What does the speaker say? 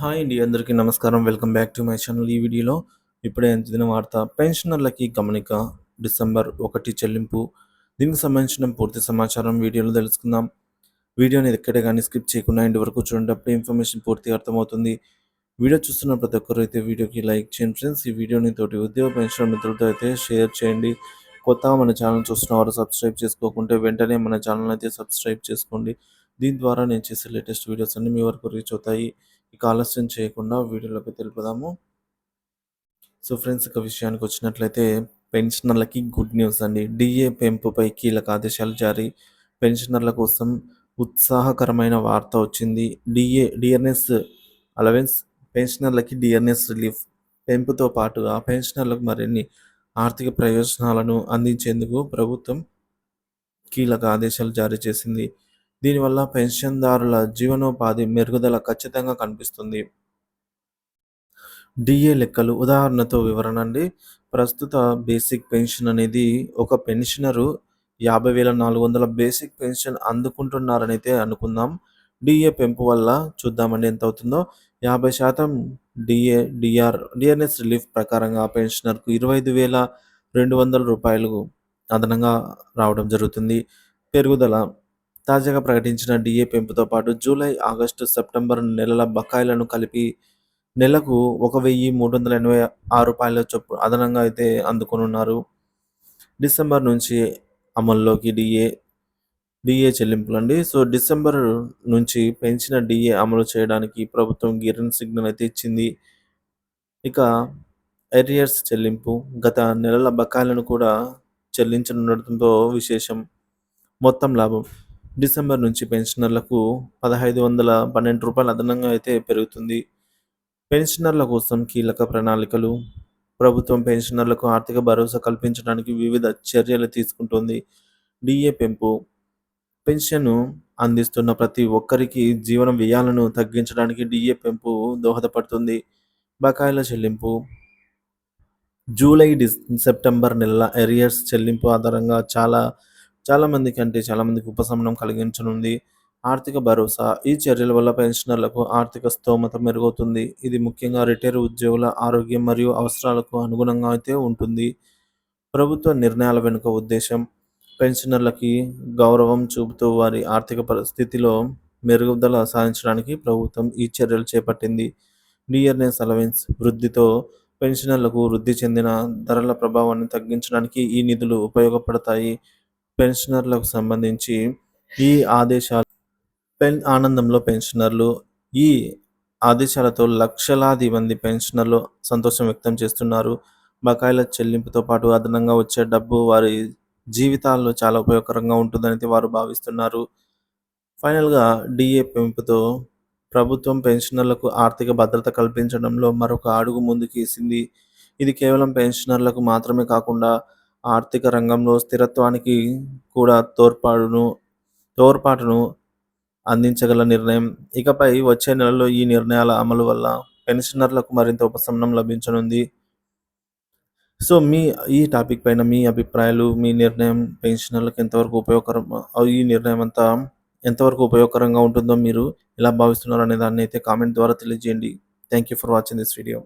Hi అండి. అందరికీ నమస్కారం. Welcome back to my channel. ఈ వీడియోలో ఇప్పుడే అందిన వార్త పెన్షనర్లకి గమనిక డిసెంబర్ 1 చెల్లింపు. దీనికి సంబంధించిన పూర్తి సమాచారం వీడియోలో తెలుసుకుందాం. వీడియోని ఎక్కడ కానీ స్కిప్ చేయకుండా ఎండ్ వరకు చూడండి. అప్పుడే ఇన్ఫర్మేషన్ పూర్తిగా అర్థమవుతుంది. వీడియో చూస్తున్న ప్రతి ఒక్కరు అయితే వీడియోకి లైక్ చేయండి ఫ్రెండ్స్. ఈ వీడియోని తోటి ఉద్యోగ పెన్షన్ మిత్రులతో అయితే షేర్ చేయండి. కొత్తగా మన ఛానల్ చూస్తున్న వారు సబ్స్క్రైబ్ చేసుకోకుంటే వెంటనే మన ఛానల్ అయితే సబ్స్క్రైబ్ చేసుకోండి. దీని ద్వారా నేను చేసే లేటెస్ట్ వీడియోస్ అన్ని మీ వరకు రీచ్ అవుతాయి. ఇక ఆలస్యం చేయకుండా వీడియోలోకి తెలుపుదాము. సో ఫ్రెండ్స్, ఇక విషయానికి వచ్చినట్లయితే పెన్షనర్లకి గుడ్ న్యూస్ అండి. డిఏ పెంపుపై కీలక ఆదేశాలు జారీ. పెన్షనర్ల కోసం ఉత్సాహకరమైన వార్త వచ్చింది. డిఆర్ఎస్ అలవెన్స్ పెన్షనర్లకి డిఆర్ఎస్ రిలీఫ్ పెంపుతో పాటుగా పెన్షనర్లకు మరిన్ని ఆర్థిక ప్రయోజనాలను అందించేందుకు ప్రభుత్వం కీలక ఆదేశాలు జారీ చేసింది. దీనివల్ల పెన్షన్దారుల జీవనోపాధి మెరుగుదల ఖచ్చితంగా కనిపిస్తుంది. డిఏ లెక్కలు ఉదాహరణతో వివరణ అండి. ప్రస్తుత బేసిక్ పెన్షన్ అనేది ఒక పెన్షనరు 50,400 బేసిక్ పెన్షన్ అందుకుంటున్నారని అయితే అనుకుందాం. డిఏ పెంపు వల్ల చూద్దామండి ఎంత అవుతుందో. 50% డిఆర్ఎస్ రిలీఫ్ ప్రకారంగా పెన్షనర్కు 25,200 రూపాయలు అదనంగా రావడం జరుగుతుంది. పెరుగుదల తాజాగా ప్రకటించిన డిఏ పెంపుతో పాటు జూలై, ఆగస్టు, సెప్టెంబర్ నెలల బకాయిలను కలిపి నెలకు 1,386 చొప్పున అదనంగా అయితే అందుకోనున్నారు. డిసెంబర్ నుంచి అమల్లోకి డిఏ చెల్లింపులండి. సో డిసెంబర్ నుంచి పెంచిన డిఏ అమలు చేయడానికి ప్రభుత్వం గ్రీన్ సిగ్నల్ అయితే ఇచ్చింది. ఇక ఎరియర్స్ చెల్లింపు గత నెలల బకాయిలను కూడా చెల్లించనుండటంతో విశేషం. మొత్తం లాభం డిసెంబర్ నుంచి పెన్షనర్లకు రూ. 1,512 అదనంగా అయితే పెరుగుతుంది. పెన్షనర్ల కోసం కీలక ప్రణాళికలు. ప్రభుత్వం పెన్షనర్లకు ఆర్థిక భరోసా కల్పించడానికి వివిధ చర్యలు తీసుకుంటోంది. డిఏ పెంపు పెన్షన్ను అందిస్తున్న ప్రతి ఒక్కరికి జీవన వ్యయాలను తగ్గించడానికి డిఏ పెంపు దోహదపడుతుంది. బకాయిల చెల్లింపు జూలై, సెప్టెంబర్ నెలల ఎరియర్స్ చెల్లింపు ఆధారంగా చాలా మందికి ఉపశమనం కలిగించనుంది. ఆర్థిక భరోసా ఈ చర్యల వల్ల పెన్షనర్లకు ఆర్థిక స్తోమత మెరుగవుతుంది. ఇది ముఖ్యంగా రిటైర్ ఉద్యోగుల ఆరోగ్యం మరియు అవసరాలకు అనుగుణంగా అయితే ఉంటుంది. ప్రభుత్వ నిర్ణయాల వెనుక ఉద్దేశం పెన్షనర్లకి గౌరవం చూపుతూ వారి ఆర్థిక పరిస్థితిలో మెరుగుదల సాధించడానికి ప్రభుత్వం ఈ చర్యలు చేపట్టింది. డిఆర్ఎస్ అలవెన్స్ వృద్ధితో పెన్షనర్లకు వృద్ధి చెందిన ధరల ప్రభావాన్ని తగ్గించడానికి ఈ నిధులు ఉపయోగపడతాయి. పెన్షనర్లకు సంబంధించి ఈ ఆదేశాలు ఆనందంలో పెన్షనర్లు. ఈ ఆదేశాలతో లక్షలాది మంది పెన్షనర్లు సంతోషం వ్యక్తం చేస్తున్నారు. బకాయిల చెల్లింపుతో పాటు అదనంగా వచ్చే డబ్బు వారి జీవితాల్లో చాలా ఉపయోగకరంగా ఉంటుందని వారు భావిస్తున్నారు. ఫైనల్గా డిఏ పెంపుతో ప్రభుత్వం పెన్షనర్లకు ఆర్థిక భద్రత కల్పించడంలో మరొక అడుగు ముందుకేసింది. ఇది కేవలం పెన్షనర్లకు మాత్రమే కాకుండా ఆర్థిక రంగంలో స్థిరత్వానికి కూడా తోడ్పాటును అందించగల నిర్ణయం. ఇకపై వచ్చే నెలలో ఈ నిర్ణయాల అమలు వల్ల పెన్షనర్లకు మరింత ఉపశమనం లభించనుంది. సో ఈ టాపిక్ పైన మీ అభిప్రాయాలు, మీ నిర్ణయం పెన్షనర్లకు ఈ నిర్ణయం అంతా ఎంతవరకు ఉపయోగకరంగా ఉంటుందో మీరు ఎలా భావిస్తున్నారు అనే దాన్ని అయితే కామెంట్ ద్వారా తెలియజేయండి. Thank you for watching this video.